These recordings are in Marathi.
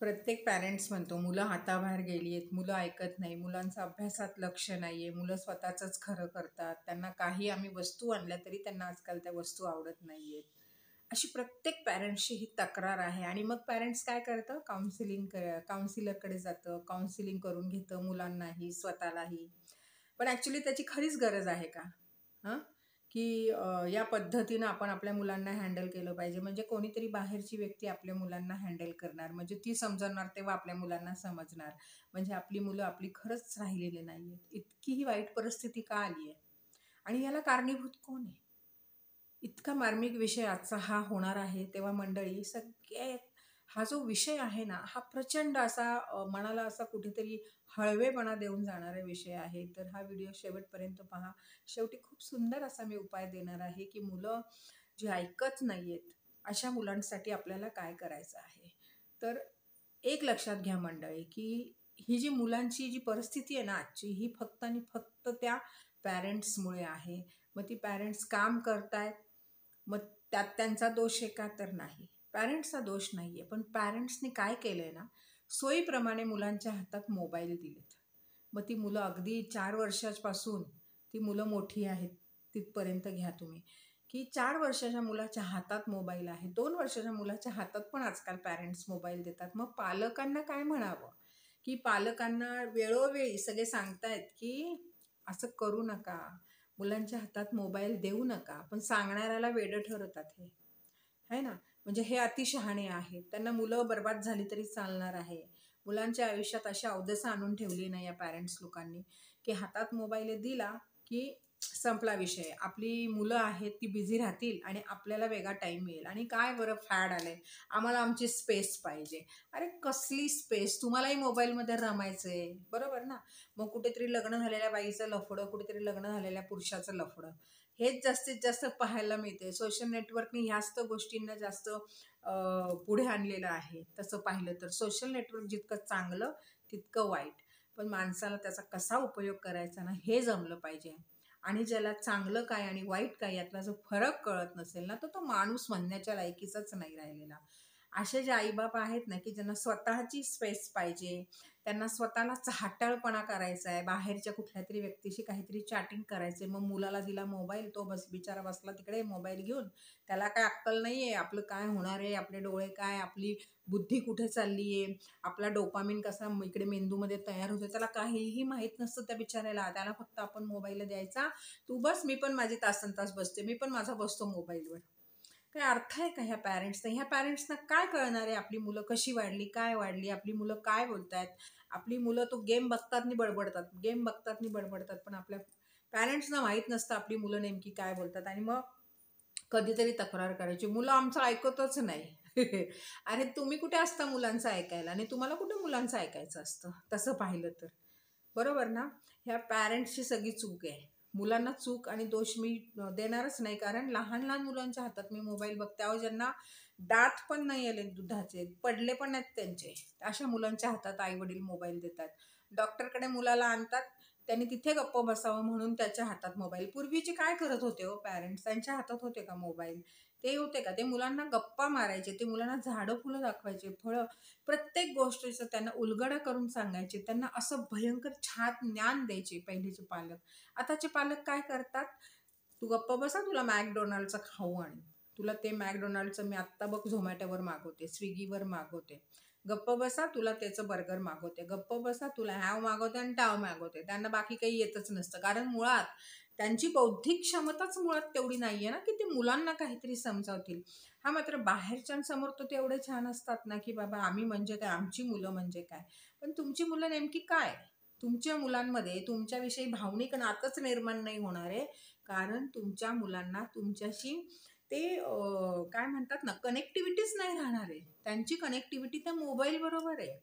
प्रत्येक पॅरेंट्स म्हणतो मुलं हाताबाहेर गेली आहेत, मुलं ऐकत नाही, मुलांचं अभ्यासात लक्ष नाही आहे, मुलं स्वतःचंच खरं करतात, त्यांना काही आम्ही वस्तू आणल्या तरी त्यांना आजकाल त्या वस्तू आवडत नाही आहेत. अशी प्रत्येक पॅरेंट्सची ही तक्रार आहे आणि मग पॅरेंट्स काय करतं, काउन्सिलरकडे जातं, काउन्सिलिंग करून घेतं मुलांनाही स्वतःलाही. पण ॲक्च्युली त्याची खरीच गरज आहे का? हां, की या पद्धतीनं आपण आपल्या मुलांना हँडल केलं पाहिजे. म्हणजे कोणीतरी बाहेरची व्यक्ती आपल्या मुलांना हँडल करणार, म्हणजे ती समजवणार तेव्हा आपल्या मुलांना समजणार. म्हणजे आपली मुलं आपली खरंच राहिलेली नाही आहेत. इतकी ही वाईट परिस्थिती का आली आहे? आणि याला कारणीभूत कोण आहे? इतका मार्मिक विषय आजचा हा होणार आहे, तेव्हा मंडळी सगळे हा जो विषय आहे ना, हा प्रचंड असा मनाला असा कुठेतरी हळवेपणा देऊन जाणारा विषय आहे. तर हा व्हिडिओ शेवटपर्यंत पहा. शेवटी खूप सुंदर असा मी उपाय देणार आहे, की मुलं जी ऐकत नाहीयेत, अशा मुलांसाठी आपल्याला काय करायचं आहे. तर एक लक्षात घ्या मंडळी, की ही जी मुलांची जी परिस्थिती आहे ना आजची, ही फक्त आणि फक्त त्या पॅरेंट्समुळे आहे. मग ती पॅरेंट्स काम करतायत, मग त्यात त्यांचा दोष आहे का? तर नाही. पॅरेंट्सचा दोष नाही आहे. पण पॅरेंट्सनी काय केलं आहे ना, सोयीप्रमाणे मुलांच्या हातात मोबाईल दिलेत. मग ती मुलं अगदी 4 वर्षापासून ती मुलं मोठी आहेत, तिथपर्यंत घ्या तुम्ही, की 4 वर्षाच्या मुलाच्या हातात मोबाईल आहे. 2 वर्षाच्या मुलाच्या हातात पण आजकाल पॅरेंट्स मोबाईल देतात. मग पालकांना काय म्हणावं? की पालकांना वेळोवेळी सगळे सांगतायत, की असं करू नका. मुलांच्या हातात मोबाईल देऊ नका. पण सांगणाऱ्याला वेडं ठरवतात हे, आहे ना? म्हणजे हे अतिशहाणे आहेत. त्यांना मुलं बरबाद झाली तरी चालणार आहे. मुलांच्या आयुष्यात अशी अवदसा आणून ठेवली नाही या पॅरेंट्स लोकांनी, की हातात मोबाईल दिला, की संपला विषय. आपली मुलं आहेत ती बिझी राहतील आणि आपल्याला वेगळा टाईम मिळेल. आणि काय बरं फॅड आलंय, आम्हाला आमची स्पेस पाहिजे. अरे कसली स्पेस? तुम्हालाही मोबाईलमध्ये रमायचंय, बरोबर ना? मग कुठेतरी लग्न झालेल्या बाईचं लफडं, कुठेतरी लग्न झालेल्या पुरुषाचं लफडं, हेच जास्तीत जास्त पाहायला मिळते. सोशल नेटवर्कने ह्याच तर गोष्टींना जास्त पुढे आणलेलं आहे. तसं पाहिलं तर सोशल नेटवर्क जितकं चांगलं तितकं वाईट. पण माणसाला त्याचा कसा उपयोग करायचा ना, हे जमलं पाहिजे. आणि ज्याला चांगलं काय आणि वाईट काय यातला जो फरक कळत नसेल ना, तर तो माणूस म्हणण्याच्या लायकीचाच नाही राहिलेला. असे जे आईबाप आहेत ना, की ज्यांना स्वतःची स्पेस पाहिजे, त्यांना स्वतःला चाहटळपणा करायचा आहे, बाहेरच्या कुठल्यातरी व्यक्तीशी काहीतरी चॅटिंग करायचं आहे. मग मुलाला दिला मोबाईल, तो बिचारा बसला तिकडे मोबाईल घेऊन. त्याला काय अक्कल नाही आहे, आपलं काय होणार आहे, आपले डोळे काय, आपली बुद्धी कुठे चालली आहे, आपला डोपामिन कसा इकडे मेंदूमध्ये तयार होतो, त्याला काहीही माहीत नसतं त्या बिचाऱ्याला. त्याला फक्त आपण मोबाईल द्यायचा, तू बस, मी पण माझी तासनतास बसते, मी पण माझा बसतो मोबाईलवर. काय अर्थ आहे का ह्या पॅरेंट्सचा? ह्या पॅरेंट्सना काय कळणार आहे आपली मुलं कशी वाढली, काय वाढली, आपली मुलं काय बोलतायत? आपली मुलं तो गेम बघतात आणि बडबडतात, गेम बघतात आणि बडबडतात. पण आपल्या पॅरेंट्सना माहीत नसतं आपली मुलं नेमकी काय बोलतात. आणि मग कधीतरी तक्रार करायची, मुलं आमचं ऐकतच नाही. अरे तुम्ही कुठे असता मुलांचं ऐकायला, आणि तुम्हाला कुठे मुलांचं ऐकायचं असतं तसं पाहिलं तर, बरोबर ना? ह्या पॅरेंट्सची सगळी चूक आहे. मुलांना चूक आणि दोष मी देणारच नाही, कारण लहान लहान मुलांच्या हातात मी मोबाईल बघते, अहो ज्यांना दात पण नाही आले दुधाचे, पडले पण नाहीत त्यांचे, अशा मुलांच्या हातात आई वडील मोबाईल देतात. डॉक्टरकडे मुलाला आणतात, त्यांनी तिथे गप्प बसावं म्हणून त्याच्या हातात मोबाईल. पूर्वीचे काय करत होते हो पॅरेंट्स? त्यांच्या हातात होते का मोबाईल? ते होते का? ते मुलांना गप्पा मारायचे, ते मुलांना झाडं फुलं दाखवायचे, फळं, प्रत्येक गोष्टीचं त्यांना उलगडा करून सांगायचे. त्यांना असं भयंकर छान ज्ञान द्यायचे पहिलेचे पालक. आताचे पालक काय करतात? तू गप्प बसा, तुला मॅकडोनाल्डचं खाऊ आणेन. तुला ते मॅकडोनाल्डचं मी आत्ता बघ झोमॅटोवर मागवते, स्विगीवर मागवते. गप्प बसा, तुला त्याचं बर्गर मागवते. गप्प बसा, तुला हॅव मागवते आणि टाव मागवते. त्यांना बाकी काही येतच नसतं, कारण मुळात त्यांची बौद्धिक क्षमताच मुळात तेवढी नाहीये ना, की ते मुलांना काहीतरी समजावतील. हा मात्र बाहेरच्यांसमोर तर ते एवढे छान असतात ना, की बाबा आम्ही म्हणजे काय, आमची मुलं म्हणजे काय. पण तुमची मुलं नेमकी काय? तुमच्या मुलांमध्ये तुमच्याविषयी भावनिक नातंच निर्माण नाही होणार आहे, कारण तुमच्या मुलांना तुमच्याशी ते काय म्हणतात ना, कनेक्टिव्हिटीच नाही राहणार आहे. त्यांची कनेक्टिव्हिटी त्या मोबाईल बरोबर आहे.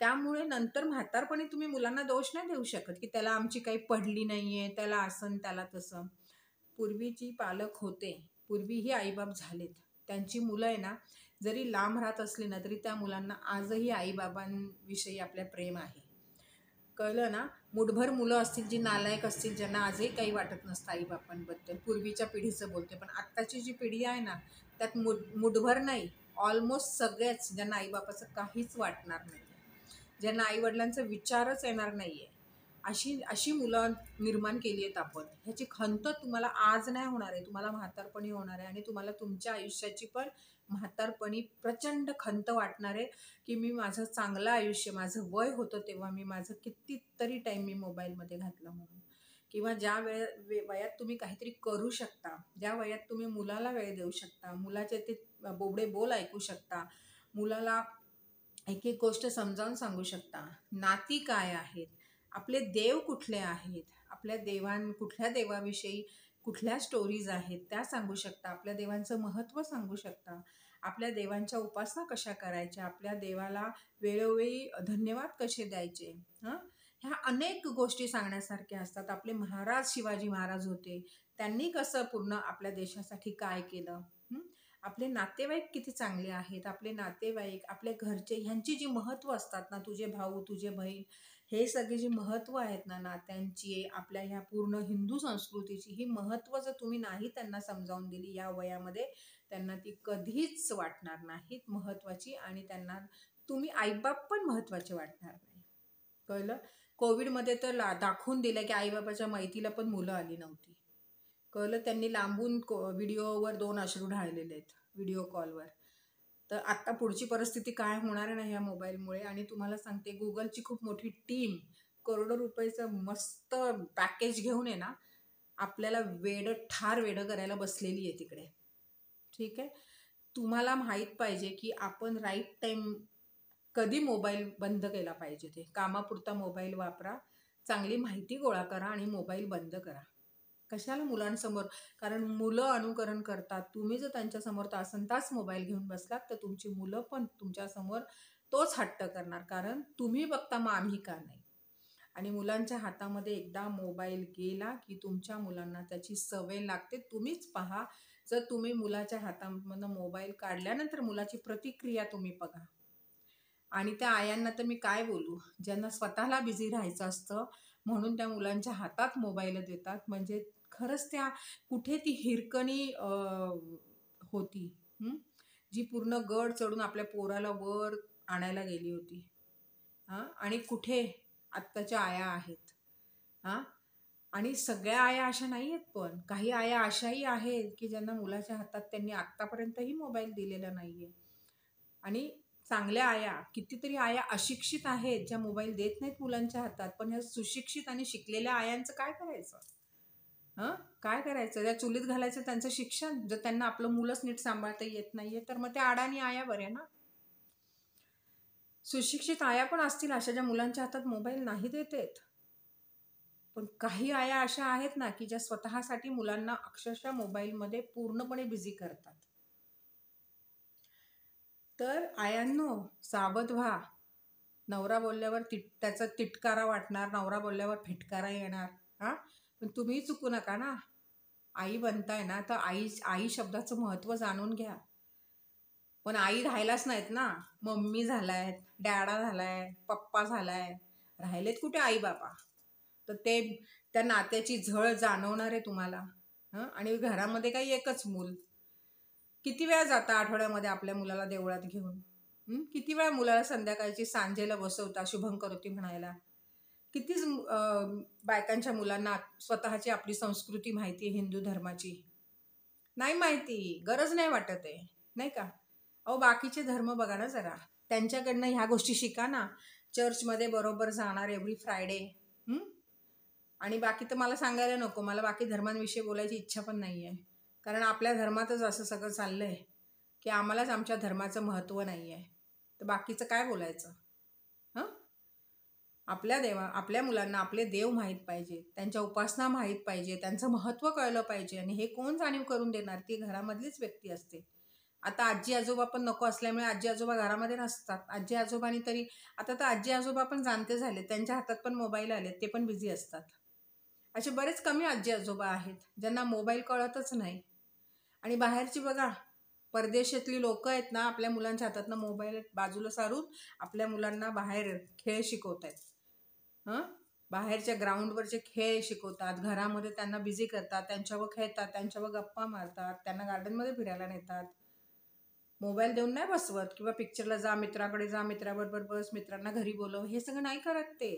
त्यामुळे नंतर म्हातारपणी तुम्ही मुलांना दोष नाही देऊ शकत, की त्याला आमची काही पडली नाहीये, त्याला असं आणि त्याला तसं. पूर्वीची पालक होते, पूर्वीही आईबाप झालेत, त्यांची मुलं आहे ना, जरी लांब राहत असली ना, तरी त्या मुलांना आजही आईबाबांविषयी आपल्या प्रेम आहे. कळलं ना? मुठभर मुलं असतील जी नालायक असतील, ज्यांना आजही काही वाटत नसतं आईबापांबद्दल, पूर्वीच्या पिढीचं बोलते. पण आत्ताची जी पिढी आहे ना, त्यात मुठभर नाही, ऑलमोस्ट सगळेच ज्यांना आईबापाचं काहीच वाटणार नाही, ज्यांना आईवडिलांचा विचारच येणार नाही आहे, अशी अशी मुलं निर्माण केली आहेत आपण. ह्याची खंत तुम्हाला आज नाही होणार आहे, तुम्हाला म्हातारपणी होणार आहे. आणि तुम्हाला तुमच्या आयुष्याची पण म्हातारपणी प्रचंड खंत वाटणार आहे की मी माझं चांगलं आयुष्य, माझं वय होतं तेव्हा मी माझं कितीतरी टाईम मी मोबाईलमध्ये घातला म्हणून. किंवा ज्या वयात तुम्ही काहीतरी करू शकता, ज्या वयात तुम्ही मुलाला वेळ देऊ शकता, मुलाचे ते बोबडे बोल ऐकू शकता, मुलाला एक एक गोष्ट समजावून सांगू शकता, नाती काय आहेत, आपले देव कुठले आहेत, आपल्या कुठल्या देवाविषयी कुठल्या स्टोरीज आहेत त्या सांगू शकता, आपल्या देवांचं महत्त्व सांगू शकता, आपल्या देवांच्या उपासना कशा करायच्या, आपल्या देवाला वेळोवेळी धन्यवाद कसे द्यायचे, ह्या अनेक गोष्टी सांगण्यासारख्या असतात. आपले महाराज शिवाजी महाराज होते, त्यांनी कसं पूर्ण आपल्या देशासाठी काय केलं. आपले नातेवाईक किती चांगले आहेत, आपले नातेवाईक, आपले घरचे, ह्यांची जी महत्त्व असतात ना, तुझे भाऊ, तुझे बहीण, हे सगळे जी महत्त्व आहेत ना नात्यांची, आपल्या ह्या पूर्ण हिंदू संस्कृतीची, ही महत्त्व जर तुम्ही नाही त्यांना समजावून दिली या वयामध्ये, त्यांना ती कधीच वाटणार नाहीत महत्त्वाची. आणि त्यांना तुम्ही आईबाप पण महत्त्वाचे वाटणार नाही. कळलं? कोविडमध्ये तर दाखवून दिलं की आईबापाच्या माहितीला पण मुलं आली नव्हती. कळलं? त्यांनी लांबून व्हिडिओवर 2 अश्रू ढाळलेले आहेत, व्हिडिओ कॉलवर. तर आत्ता पुढची परिस्थिती काय होणार नाही या मोबाईलमुळे. आणि तुम्हाला सांगते, गुगलची खूप मोठी टीम करोडो रुपयाचं मस्त पॅकेज घेऊन आहे ना, आपल्याला ठार वेडं करायला बसलेली आहे तिकडे. ठीक आहे? तुम्हाला माहीत पाहिजे की आपण राईट टाईम कधी मोबाईल बंद केला पाहिजे. ते कामापुरता मोबाईल वापरा, चांगली माहिती गोळा करा आणि मोबाईल बंद करा. कशाला मुलांसमोर? कारण मुलं अनुकरण करतात. तुम्ही जर त्यांच्यासमोर तासनतास मोबाईल घेऊन बसलात तर तुमची मुलं पण तुमच्यासमोर तोच हट्ट करणार, कारण तुम्ही बघता मग आम्ही का नाही. आणि मुलांच्या हातामध्ये एकदा मोबाईल गेला की तुमच्या मुलांना त्याची सवय लागते. तुम्हीच पहा, जर तुम्ही मुलाच्या हातामधनं मोबाईल काढल्यानंतर मुलाची प्रतिक्रिया तुम्ही बघा. आणि त्या आयांना तर मी काय बोलू, ज्यांना स्वतःला बिझी राहायचं असतं म्हणून त्या मुलांच्या हातात मोबाईल देतात. म्हणजे खरंच त्या कुठे ती हिरकणी होती, जी पूर्ण गड चढून आपल्या पोराला वर आणायला गेली होती. आणि कुठे आत्ताच्या आया आहेत. आणि सगळ्या आया अशा नाही आहेत, पण काही आया अशाही आहेत की ज्यांना मुलाच्या हातात त्यांनी आत्तापर्यंतही मोबाईल दिलेला नाहीये. आणि चांगल्या आया, कितीतरी आया अशिक्षित आहेत ज्या मोबाईल देत नाहीत मुलांच्या हातात. पण ह्या सुशिक्षित आणि शिकलेल्या आयांचं काय करायचं? काय करायचं? त्या चुलीत घालायचं त्यांचं शिक्षण. जर त्यांना आपलं मुलंच नीट सांभाळता येत नाहीये तर मग त्या अडाणी आया बऱ्या ना. सुशिक्षित आया पण असतील अशा ज्या मुलांच्या हातात मोबाईल नाही देत आहेत. पण काही आया अशा आहेत ना की ज्या स्वतःसाठी मुलांना अक्षरशः मोबाईलमध्ये पूर्णपणे बिझी करतात. तर आयांनो, सावध व्हा. नवरा बोलल्यावर त्याचा तिटकारा वाटणार, नवरा बोलल्यावर फिटकारा येणार. पण तुम्ही चुकू नका ना. आई बनताय ना तर आई शब्दाचं महत्त्व जाणून घ्या. पण आई राहिलाच नाहीत ना. मम्मी झालाय, डॅडा झालाय, पप्पा झालाय, राहिलेत कुठे आई बाबा? तर ते त्या नात्याची झळ जाणवणार आहे तुम्हाला. आणि घरामध्ये काही एकच मूल. किती वेळा जाता आठवड्यामध्ये आपल्या मुलाला देवळात घेऊन? किती वेळा मुलाला संध्याकाळची सांजेला बसवता शुभंकरोती म्हणायला? कितीच बायकांच्या मुलांना स्वतःची आपली संस्कृती माहिती आहे हिंदू धर्माची? नाही माहिती, गरज नाही वाटत आहे, नाही का? अहो, बाकीचे धर्म बघा ना जरा, त्यांच्याकडनं ह्या गोष्टी शिका ना. चर्चमध्ये बरोबर जाणार एव्हरी फ्रायडे. आणि बाकी तर मला सांगायला नको, मला बाकी धर्मांविषयी बोलायची इच्छा पण नाही आहे. कारण आपल्या धर्मातच असं सगळं चाललंय की आम्हालाच आमच्या धर्माचं महत्त्व नाही आहे, तर बाकीचं काय बोलायचं? आपल्या मुलांना आपले देव माहीत पाहिजे, त्यांच्या उपासना माहीत पाहिजे, त्यांचं महत्त्व कळलं पाहिजे. आणि हे कोण जाणीव करून देणार? ती घरामधलीच व्यक्ती असते. आता आजी आजोबा पण नको असल्यामुळे आजी आजोबा घरामध्ये नसतात. आजी आजोबांनी तरी, आता तर आजी आजोबा पण जाणते झाले, त्यांच्या हातात पण मोबाईल आले, ते पण बिझी असतात. असे बरेच कमी आजी आजोबा आहेत ज्यांना मोबाईल कळतच नाही. आणि बाहेरची बघा, परदेशातली लोक आहेत ना, आपल्या मुलांच्या हातातनं मोबाईल बाजूला सारून आपल्या मुलांना बाहेर खेळ शिकवत आहेत. बाहेरच्या ग्राउंडवरचे खेळ शिकवतात, घरामध्ये त्यांना बिझी करतात, त्यांच्यावर खेळतात, त्यांच्यावर गप्पा मारतात, त्यांना गार्डनमध्ये फिरायला नेतात. मोबाईल देऊन नाही बसवत किंवा पिक्चरला जा, मित्राकडे जा, मित्राबरोबर बस, मित्रांना घरी बोलव, हे सगळं नाही करत ते.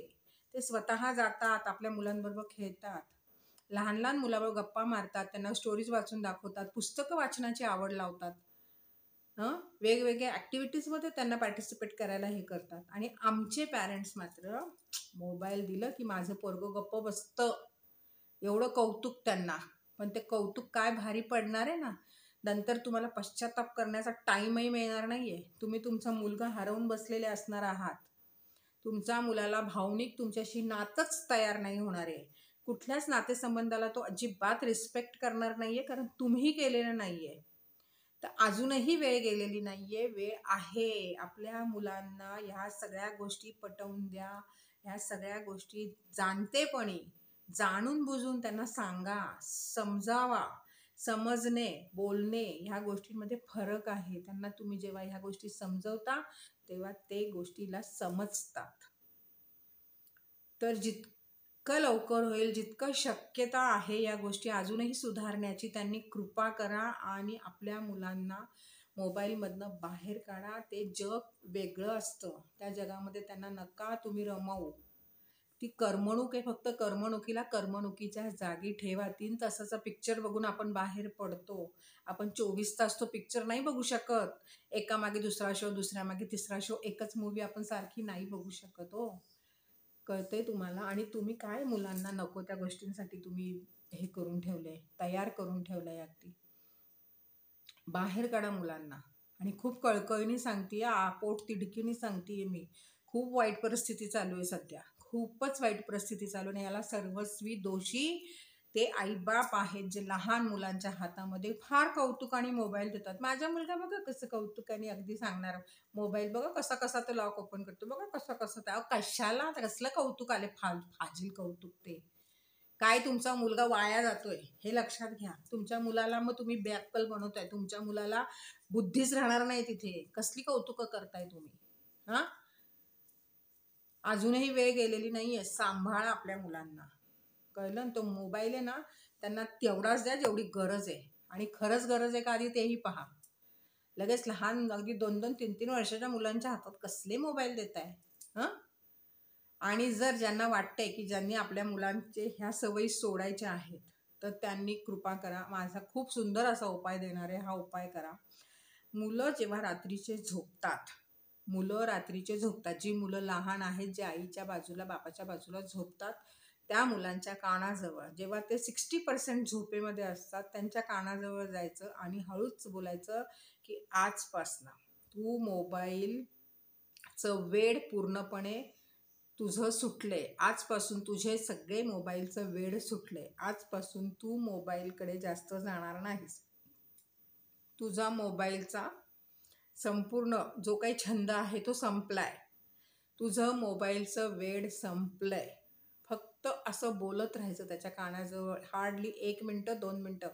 ते स्वतः जातात, आपल्या मुलांबरोबर खेळतात, लहान लहान मुलाबरोबर गप्पा मारतात, त्यांना स्टोरीज वाचून दाखवतात, पुस्तकं वाचनाची आवड लावतात. वेगवेगळ्या ॲक्टिव्हिटीजमध्ये त्यांना पार्टिसिपेट करायला हे करतात. आणि आमचे पॅरेंट्स मात्र मोबाईल दिलं की माझं पोरगं गप्प बसतं, एवढं कौतुक त्यांना. पण ते कौतुक काय भारी पडणार आहे ना, नंतर तुम्हाला पश्चाताप करण्याचा टाईमही मिळणार नाहीये. तुम्ही तुमचा मुलगा हरवून बसलेले असणार आहात. तुमच्या मुलाला भावनिक तुमच्याशी नातच तयार नाही होणार आहे. कुठल्याच नातेसंबंधाला तो अजिबात रिस्पेक्ट करणार नाहीये, कारण तुम्ही केलेलं नाहीये. तर अजूनही वेळ गेलेली नाहीये, वेळ आहे. आपल्या मुलांना ह्या सगळ्या गोष्टी पटवून द्या, ह्या सगळ्या गोष्टी जाणतेपणी, जाणून बुजून त्यांना सांगा, समजावा. समजणे, बोलणे ह्या गोष्टींमध्ये फरक आहे. त्यांना तुम्ही जेव्हा ह्या गोष्टी समजवता तेव्हा ते गोष्टीला समजतात. तर जितकं लवकर होईल, जितकं शक्यता आहे या गोष्टी अजूनही सुधारण्याची, त्यांनी कृपा करा आणि आपल्या मुलांना मोबाईलमधनं बाहेर काढा. ते जग वेगळं असतं, त्या जगामध्ये त्यांना नका तुम्ही रमवू. ती करमणूक आहे, फक्त करमणुकीला करमणुकीच्या जागी ठेवा. 3 तासाचा पिक्चर बघून आपण बाहेर पडतो. आपण 24 तास तो पिक्चर नाही बघू शकत. एकामागे दुसरा शो, दुसऱ्यामागे तिसरा शो, एकच मूवी आपण सारखी नाही बघू शकत हो. कळतंय तुम्हाला? आणि तुम्ही काय मुलांना नको त्या गोष्टींसाठी तुम्ही हे करून ठेवलंय, तयार करून ठेवलंय. अगदी बाहेर काढा मुलांना. आणि खूप कळकळीने सांगतेय, पोट तिडकीने सांगतेय मी. खूप वाईट परिस्थिती चालू आहे सध्या, खूपच वाईट परिस्थिती चालू आहे. याला सर्वस्वी दोषी ते आईबाप आहेत, जे लहान मुलांच्या हातामध्ये फार कौतुकाने मोबाईल देतात. माझा मुलगा बघा कसं कौतुकाने अगदी सांगणार, मोबाईल बघा कसा कसा तो लॉक ओपन करतो, बघा कसं कसं. त्या कशाला कसलं कौतुक आले, फाजील कौतुक. ते काय तुमचा मुलगा वाया जातोय हे लक्षात घ्या. तुमच्या मुलाला मग तुम्ही बॅकल बनवताय, तुमच्या मुलाला बुद्धीच राहणार नाही तिथे. कसली कौतुकं करताय तुम्ही? हा, अजूनही वेळ गेलेली नाहीये. सांभाळा आपल्या मुलांना, कळलं ना? तो मोबाईल आहे ना, त्यांना तेवढाच द्या जेवढी गरज आहे. आणि खरंच गरज आहे का आधी तेही पहा. लगेच लहान अगदी 2-2, 3-3 वर्षाच्या मुलांच्या हातात कसले मोबाईल देताय? आणि जर ज्यांना वाटतंय की ज्यांनी आपल्या मुलांचे ह्या सवयी सोडायच्या आहेत, तर त्यांनी कृपा करा, माझा खूप सुंदर असा उपाय देणार आहे. हा उपाय करा. मुलं जेव्हा रात्रीचे झोपतात, जी मुलं लहान आहेत, जे आईच्या बाजूला बापाच्या बाजूला झोपतात, त्या मुलांच्या कानाजवळ जेव्हा ते 60% झोपेमध्ये असतात, त्यांच्या कानाजवळ जायचं आणि हळूच बोलायचं की आजपासनं तू मोबाईलचं वेड पूर्णपणे तुझं सुटलंय. आजपासून तुझे सगळे मोबाईलचं वेड सुटलंय. आजपासून तू मोबाईलकडे जास्त जाणार नाहीस. तुझा मोबाईलचा संपूर्ण जो काही छंद आहे तो संपलाय. तुझं मोबाईलचं वेड संपलंय. फक्त असं बोलत राहायचं त्याच्या कानाजवळ, हार्डली 1 मिनिटं 2 मिनिटं,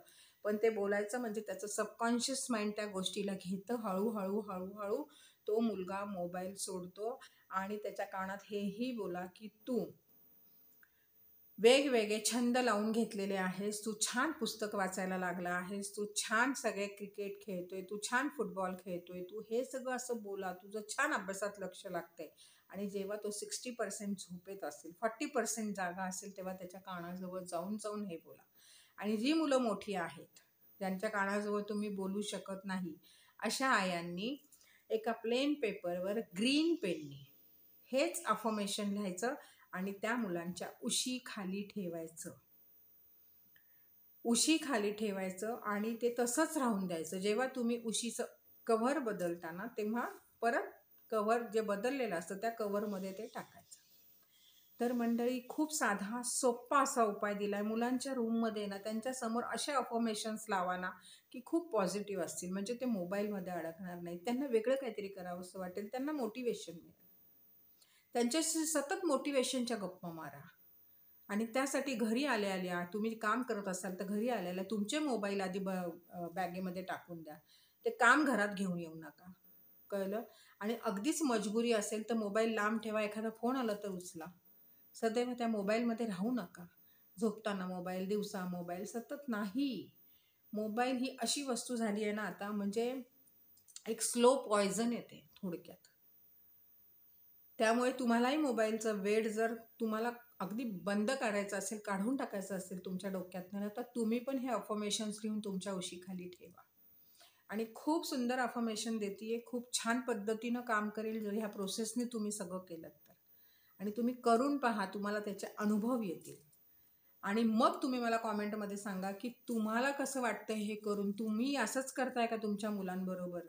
पण ते बोलायचं म्हणजे त्याचं सबकॉन्शियस माइंड त्या गोष्टीला घेतं. हळूहळू हळूहळू तो मुलगा मोबाईल सोडतो आणि त्याच्या कानात हेही बोला की तू वेगवेगळे छंद लावून घेतलेले आहेस, तू छान पुस्तक वाचायला लागला आहेस, तू छान सगळे क्रिकेट खेळतोय, तू छान फुटबॉल खेळतोय, तू हे सगळं असं बोला. तुझं छान अभ्यासात लक्ष लागतंय. आणि जेव्हा तो 60% झोपेत असेल, 40% जागा असेल, तेव्हा त्याच्या कानाजवळ जाऊन जाऊन हे बोला. आणि जी मुलं मोठी आहेत, ज्यांच्या कानाजवळ तुम्ही बोलू शकत नाही, अशा आयांनी एका प्लेन पेपरवर ग्रीन पेननी हेच अफर्मेशन लिहायचं आणि त्या मुलांच्या उशी खाली ठेवायचं आणि ते तसंच राहून द्यायचं. जेव्हा तुम्ही उशीचं कव्हर बदलताना, तेव्हा परत कव्हर जे बदललेलं असतं त्या कव्हरमध्ये ते टाकायचं. तर मंडळी, खूप साधा सोप्पा असा उपाय दिलाय. मुलांच्या रूममध्ये ना त्यांच्यासमोर असे अफर्मेशन्स लावा ना की खूप पॉझिटिव्ह असतील, म्हणजे ते मोबाईलमध्ये अडकणार नाही. त्यांना वेगळं काहीतरी करावं असं वाटेल, त्यांना मोटिवेशन मिळेल. त्यांच्याशी सतत मोटिवेशनच्या गप्पा मारा. आणि त्यासाठी घरी आल्या तुम्ही काम करत असाल तर घरी आल्या तुमचे मोबाईल आधी बॅगेमध्ये टाकून द्या. ते काम घरात घेऊन येऊ नका, कळलं? आणि अगदीच मजबुरी असेल तर मोबाईल लांब ठेवा. एखादा फोन आला तर उचला. सदैव त्या मोबाईलमध्ये राहू नका. झोपताना मोबाईल, दिवसा मोबाईल, सतत नाही. मोबाईल ही अशी वस्तू झाली आहे ना आता, म्हणजे एक स्लो पॉयझन येते थोडक्यात. त्यामुळे तुम्हालाही मोबाईलचा वेड जर तुम्हाला अगदी बंद करायचं असेल, काढून टाकायचं असेल तुमच्या डोक्यातनं, तर तुम्ही पण हे अफर्मेशन्स लिहून तुमच्या उशीखाली ठेवा. आणि खूप सुंदर अफर्मेशन देतीये, खूप छान पद्धतीनं काम करेल जर ह्या प्रोसेसने तुम्ही सगळं केलं तर. आणि तुम्ही करून पहा, तुम्हाला त्याचे अनुभव येतील. आणि मग तुम्ही मला कॉमेंटमध्ये सांगा की तुम्हाला कसं वाटतंय हे करून. तुम्ही असंच करताय का तुमच्या मुलांबरोबर,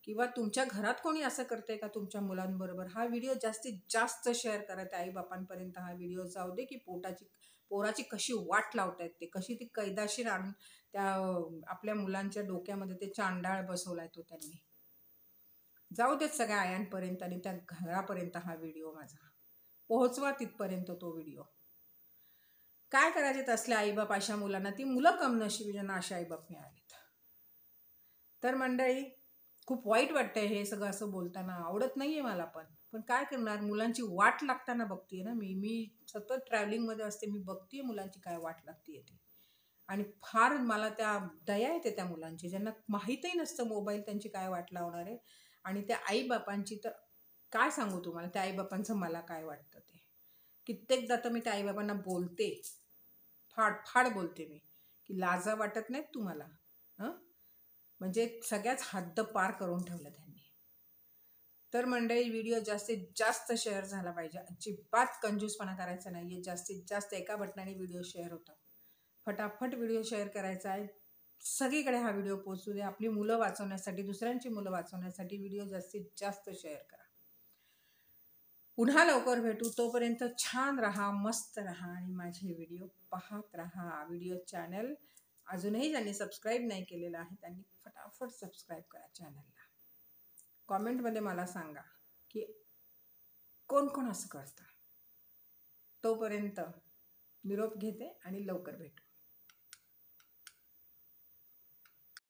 किंवा तुमच्या घरात कोणी असं करतंय का तुमच्या मुलांबरोबर. हा व्हिडिओ जास्तीत जास्त शेअर करा. त्या आईबापांपर्यंत हा व्हिडिओ जाऊ दे की पोराची कशी वाट लावतायत ते, कशी ती कैदाशीर आणून त्या आपल्या मुलांच्या डोक्यामध्ये ते चांडाळ बसवलाय तो त्यांनी. जाऊ देत सगळ्या आयांपर्यंत आणि त्या घरापर्यंत हा व्हिडिओ माझा पोहोचवा, तिथपर्यंत तो व्हिडिओ. काय करायचे तसल्या आईबाप अशा मुलांना, ती मुलं कमनशिबी ज्यांना अशा आईबाप मिळालेत. तर मंडळी, खूप वाईट वाटतंय हे सगळं असं बोलताना, आवडत नाहीये मला पण काय करणार, मुलांची वाट लागताना बघतीये ना मी सतत ट्रॅव्हलिंगमध्ये असते, मी बघतीये मुलांची काय वाट लागतीये ती. आणि फार मला त्या दया येते त्या मुलांची, ज्यांना माहीतही नसतं मोबाईल त्यांची काय वाट लावणार आहे. आणि त्या आईबापांची तर काय सांगू तुम्हाला, त्या आईबापांचं मला काय वाटतं ते. कित्येकदा तर मी त्या आईबाबांना बोलते, फाड बोलते मी, की लाजा वाटत नाहीत तुम्हाला. म्हणजे सगळ्याच हद्द पार करून ठेवलं त्यांनी. तर मंडळी, व्हिडिओ जास्तीत जास्त शेअर झाला पाहिजे. अजिबात कंजूसपणा करायचा नाहीये. जास्तीत जास्त एका बटनाने व्हिडिओ शेअर होतात. फटाफट व्हिडिओ शेअर करायचा आहे. सगळीकडे हा व्हिडिओ पोहोचू दे. आपली मुलं वाचवण्यासाठी, दुसऱ्यांची मुलं वाचवण्यासाठी व्हिडिओ जास्तीत जास्त शेअर करा. पुन्हा लवकर भेटू. तोपर्यंत छान राहा, मस्त राहा आणि माझे व्हिडिओ पाहत राहा. व्हिडिओ चॅनल अजूनही ज्यांनी सबस्क्राईब नाही केलेलं आहे त्यांनी फटाफट सबस्क्राईब करा चॅनलला. कॉमेंटमध्ये मला सांगा की कोण कोण असं करतं. तोपर्यंत निरोप घेते आणि लवकर भेटू.